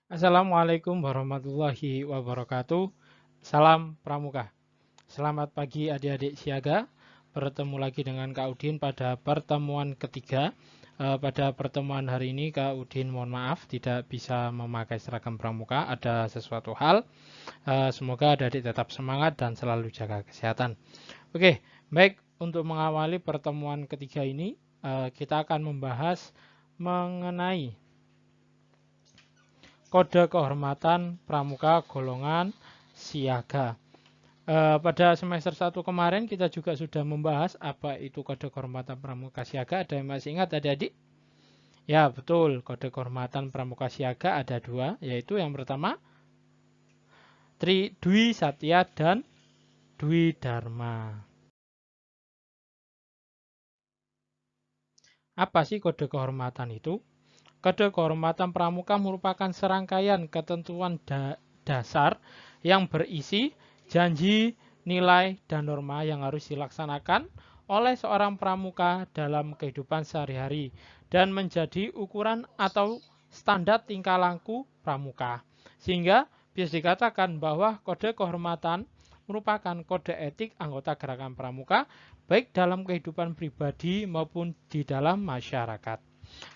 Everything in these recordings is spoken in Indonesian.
Assalamualaikum warahmatullahi wabarakatuh. Salam Pramuka. Selamat pagi adik-adik siaga. Bertemu lagi dengan Kak Udin pada pertemuan ketiga. Pada pertemuan hari ini Kak Udin mohon maaf tidak bisa memakai seragam Pramuka. Ada sesuatu hal. Semoga adik-adik tetap semangat dan selalu jaga kesehatan. Oke, baik. Untuk mengawali pertemuan ketiga ini, kita akan membahas mengenai kode kehormatan pramuka golongan siaga. Pada semester 1 kemarin kita juga sudah membahas apa itu kode kehormatan pramuka siaga. Ada yang masih ingat adik-adik? Ya, betul. Kode kehormatan pramuka siaga ada dua, yaitu yang pertama Dwi Satya dan Dwi Dharma. Apa sih kode kehormatan itu? Kode kehormatan pramuka merupakan serangkaian ketentuan dasar yang berisi janji, nilai, dan norma yang harus dilaksanakan oleh seorang pramuka dalam kehidupan sehari-hari dan menjadi ukuran atau standar tingkah laku pramuka. Sehingga bisa dikatakan bahwa kode kehormatan merupakan kode etik anggota gerakan pramuka baik dalam kehidupan pribadi maupun di dalam masyarakat.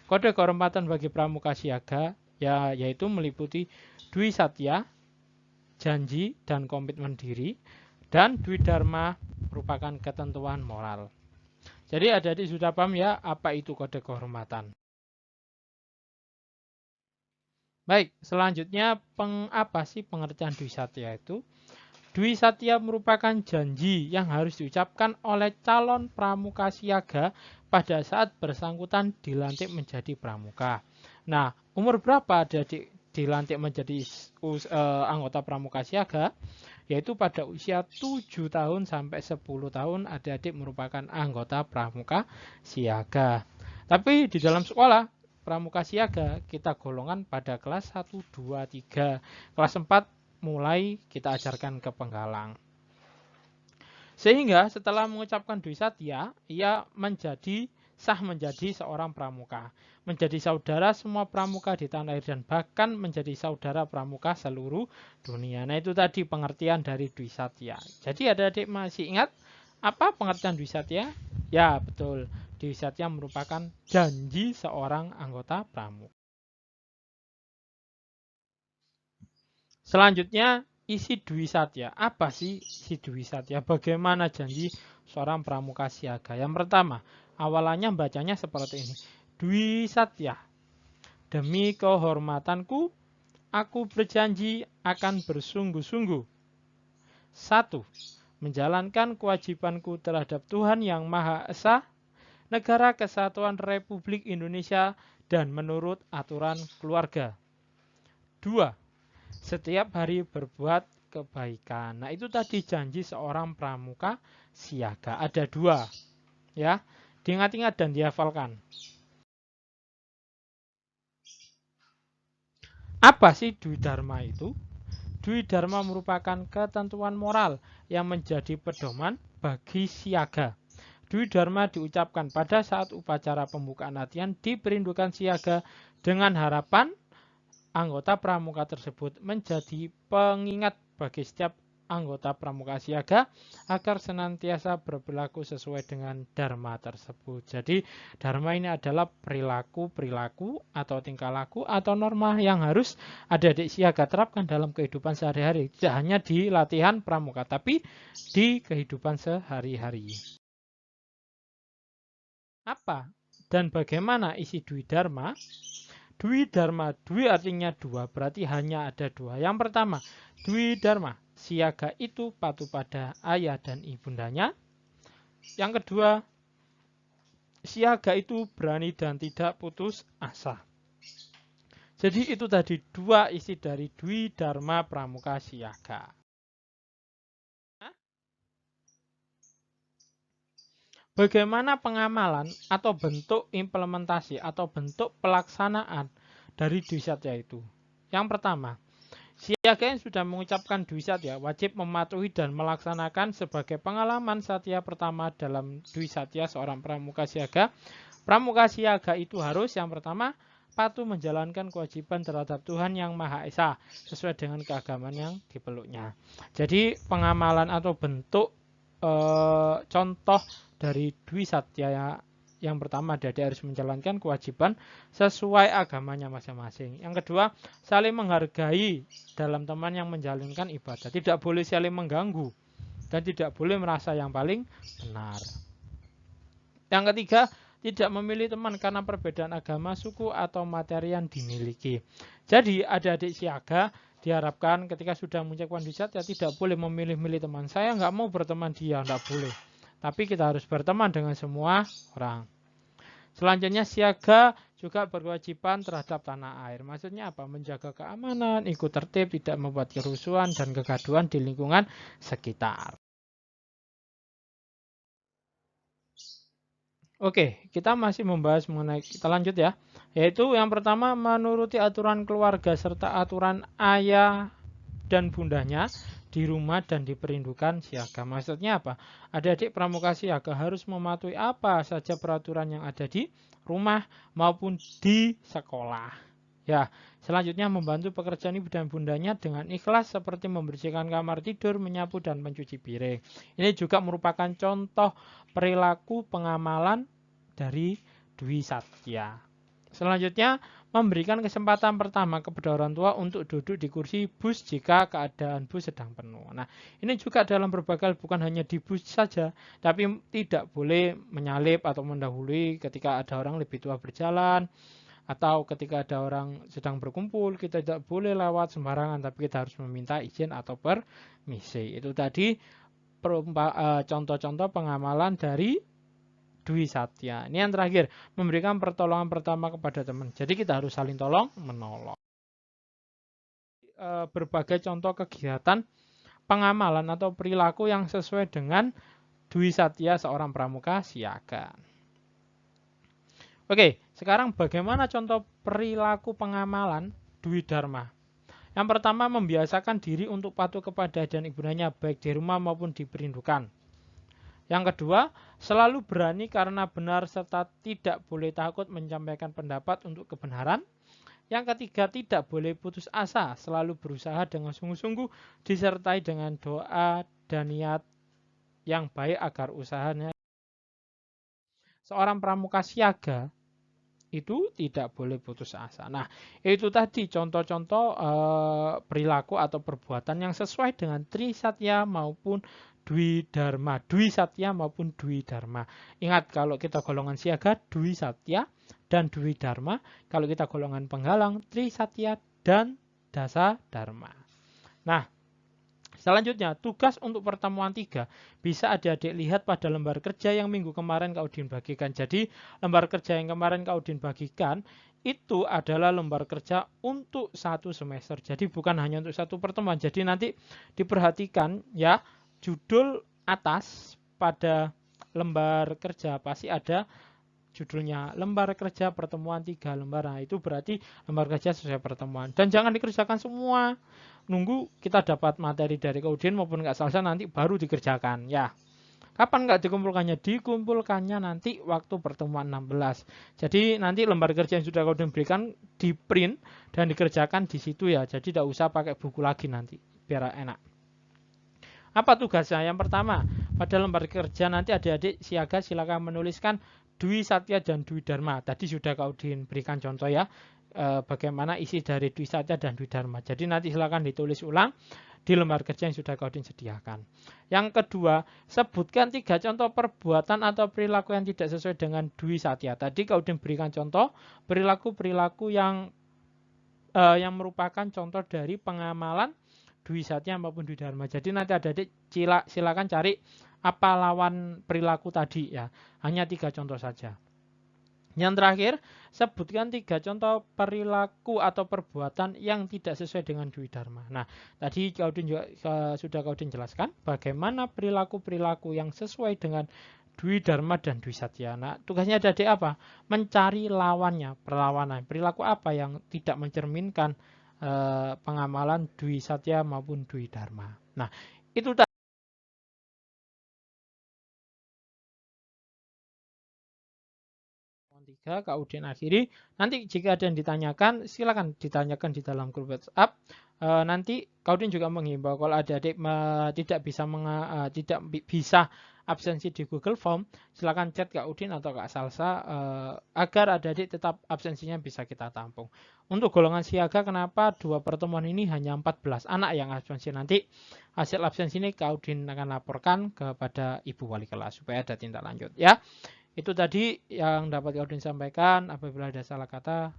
Kode kehormatan bagi pramuka siaga yaitu meliputi Dwi Satya, janji dan komitmen diri, dan Dwi Dharma merupakan ketentuan moral. Jadi adik-adik sudah paham ya apa itu kode kehormatan. Baik, selanjutnya apa sih pengertian Dwi Satya itu? Dwi Satya merupakan janji yang harus diucapkan oleh calon pramuka siaga pada saat bersangkutan dilantik menjadi pramuka. Nah, umur berapa adik-adik dilantik menjadi anggota pramuka siaga? Yaitu pada usia 7 tahun sampai 10 tahun adik-adik merupakan anggota pramuka siaga. Tapi di dalam sekolah pramuka siaga kita golongan pada kelas 1, 2, 3. Kelas 4 mulai kita ajarkan ke penggalang. Sehingga setelah mengucapkan Dwi Satya, ia sah menjadi seorang pramuka. Menjadi saudara semua pramuka di tanah air dan bahkan menjadi saudara pramuka seluruh dunia. Nah itu tadi pengertian dari Dwi Satya. Jadi adik-adik masih ingat apa pengertian Dwi Satya? Ya betul, Dwi Satya merupakan janji seorang anggota pramuka. Selanjutnya, isi Dwi Satya. Apa sih isi Dwi Satya? Bagaimana janji seorang pramuka siaga? Yang pertama, awalannya bacanya seperti ini. Dwi Satya, demi kehormatanku, aku berjanji akan bersungguh-sungguh. 1. Menjalankan kewajibanku terhadap Tuhan Yang Maha Esa, Negara Kesatuan Republik Indonesia, dan menurut aturan keluarga. 2. Setiap hari berbuat kebaikan. Nah, itu tadi janji seorang pramuka siaga. Ada dua, ya. Diingat-ingat dan dihafalkan. Apa sih Dwi Dharma itu? Dwi Dharma merupakan ketentuan moral yang menjadi pedoman bagi siaga. Dwi Dharma diucapkan pada saat upacara pembukaan latihan di Perindukan Siaga dengan harapan anggota pramuka tersebut menjadi pengingat bagi setiap anggota pramuka siaga agar senantiasa berperilaku sesuai dengan dharma tersebut. Jadi dharma ini adalah perilaku atau tingkah laku atau norma yang harus adik-adik siaga terapkan dalam kehidupan sehari-hari. Tidak hanya di latihan pramuka, tapi di kehidupan sehari-hari. Apa dan bagaimana isi Dwi Dharma? Dwi Dharma, Dwi artinya dua, berarti hanya ada dua. Yang pertama, Dwi Dharma, siaga itu patuh pada ayah dan ibundanya. Yang kedua, siaga itu berani dan tidak putus asa. Jadi itu tadi dua isi dari Dwi Dharma Pramuka Siaga. Bagaimana pengamalan atau bentuk implementasi atau bentuk pelaksanaan dari Dwi Satya itu? Yang pertama, siaga yang sudah mengucapkan Dwi Satya wajib mematuhi dan melaksanakan sebagai pengalaman Satya pertama dalam Dwi Satya seorang pramuka siaga. Pramuka siaga itu harus yang pertama patuh menjalankan kewajiban terhadap Tuhan Yang Maha Esa sesuai dengan keagamaan yang dipeluknya. Jadi pengamalan atau bentuk contoh dari Dwi Satya yang pertama, dia harus menjalankan kewajiban sesuai agamanya masing-masing. Yang kedua, saling menghargai dalam teman yang menjalankan ibadah. Tidak boleh saling mengganggu dan tidak boleh merasa yang paling benar. Yang ketiga, tidak memilih teman karena perbedaan agama, suku, atau materi yang dimiliki. Jadi, adik-adik siaga diharapkan ketika sudah mengucapkan Dwi Satya tidak boleh memilih-milih teman. Saya nggak mau berteman dia, nggak boleh. Tapi kita harus berteman dengan semua orang. Selanjutnya, siaga juga berkewajiban terhadap tanah air. Maksudnya apa? Menjaga keamanan, ikut tertib, tidak membuat kerusuhan dan kegaduhan di lingkungan sekitar. Oke, kita masih membahas mengenai, kita lanjut ya. Yaitu yang pertama, menuruti aturan keluarga serta aturan ayah dan bundanya di rumah dan di perindukan siaga. Maksudnya apa? Adik-adik pramuka siaga harus mematuhi apa saja peraturan yang ada di rumah maupun di sekolah. Ya, selanjutnya membantu pekerjaan ibu dan bundanya dengan ikhlas seperti membersihkan kamar tidur, menyapu, dan mencuci piring. Ini juga merupakan contoh perilaku pengamalan dari Dwi Satya. Selanjutnya, memberikan kesempatan pertama kepada orang tua untuk duduk di kursi bus jika keadaan bus sedang penuh. Nah, ini juga dalam berbagai hal, bukan hanya di bus saja, tapi tidak boleh menyalip atau mendahului ketika ada orang lebih tua berjalan, atau ketika ada orang sedang berkumpul, kita tidak boleh lewat sembarangan, tapi kita harus meminta izin atau permisi. Itu tadi contoh-contoh pengamalan dari Dwi Satya. Ini yang terakhir, memberikan pertolongan pertama kepada teman. Jadi kita harus saling tolong menolong. Berbagai contoh kegiatan pengamalan atau perilaku yang sesuai dengan Dwi Satya seorang pramuka siaga. Oke, sekarang bagaimana contoh perilaku pengamalan Dwi Dharma? Yang pertama, membiasakan diri untuk patuh kepada dan ibundanya baik di rumah maupun di perindukan. Yang kedua, selalu berani karena benar serta tidak boleh takut menyampaikan pendapat untuk kebenaran. Yang ketiga, tidak boleh putus asa, selalu berusaha dengan sungguh-sungguh disertai dengan doa dan niat yang baik agar usahanya. Seorang pramuka siaga itu tidak boleh putus asa. Nah, itu tadi contoh-contoh perilaku atau perbuatan yang sesuai dengan Tri Satya maupun Dwi Dharma. Dwi Satya maupun Dwi Dharma. Ingat, kalau kita golongan siaga, Dwi Satya dan Dwi Dharma. Kalau kita golongan penggalang, Tri Satya dan Dasa Dharma. Nah, selanjutnya, tugas untuk pertemuan 3 bisa adik-adik lihat pada lembar kerja yang minggu kemarin Kak Udin bagikan. Jadi, lembar kerja yang kemarin Kak Udin bagikan itu adalah lembar kerja untuk 1 semester. Jadi, bukan hanya untuk 1 pertemuan. Jadi, nanti diperhatikan ya, judul atas pada lembar kerja pasti ada judulnya lembar kerja pertemuan 3 lembar. Nah, itu berarti lembar kerja sesuai pertemuan. Dan jangan dikerjakan semua. Nunggu kita dapat materi dari Kaudin maupun nggak selesai nanti baru dikerjakan. Ya, kapan nggak dikumpulkannya? Dikumpulkannya nanti waktu pertemuan 16. Jadi nanti lembar kerja yang sudah Kaudin berikan di print dan dikerjakan di situ ya. Jadi tidak usah pakai buku lagi nanti biar enak. Apa tugasnya? Yang pertama, pada lembar kerja nanti adik-adik siaga silakan menuliskan Dwi Satya dan Dwi Dharma. Tadi sudah Kaudin berikan contoh ya, bagaimana isi dari Dwi Satya dan Dwi Dharma. Jadi nanti silakan ditulis ulang di lembar kerja yang sudah Kaudin sediakan. Yang kedua, sebutkan 3 contoh perbuatan atau perilaku yang tidak sesuai dengan Dwi Satya. Tadi Kaudin berikan contoh perilaku-perilaku yang merupakan contoh dari pengamalan Dwi Satya maupun Dwi Dharma. Jadi nanti adik-adik silakan cari apa lawan perilaku tadi ya. Hanya 3 contoh saja. Yang terakhir, sebutkan 3 contoh perilaku atau perbuatan yang tidak sesuai dengan Dwi Dharma. Nah, tadi Kaudin juga sudah Kaudin jelaskan bagaimana perilaku-perilaku yang sesuai dengan Dwi Dharma dan Dwi Satya. Nah, tugasnya adik apa? Mencari lawannya, perlawanan. Perilaku apa yang tidak mencerminkan pengamalan Dwi Satya maupun Dwi Dharma. Nah, itu tadi. 3 Kak Udin akhiri. Nanti jika ada yang ditanyakan, silakan ditanyakan di dalam grup WhatsApp. Nanti Kak Udin juga menghimbau kalau adik-adik tidak bisa absensi di Google Form, silakan chat Kak Udin atau Kak Salsa agar adik-adik tetap absensinya bisa kita tampung. Untuk golongan siaga, kenapa 2 pertemuan ini hanya 14 anak yang absensi? Nanti hasil absensi ini Kak Udin akan laporkan kepada Ibu Wali Kelas supaya ada tindak lanjut ya. Itu tadi yang dapat Kak Udin sampaikan. Apabila ada salah kata,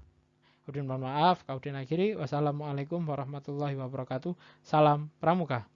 Kak Udin mohon maaf. Kak Udin akhiri. Wassalamualaikum warahmatullahi wabarakatuh. Salam Pramuka.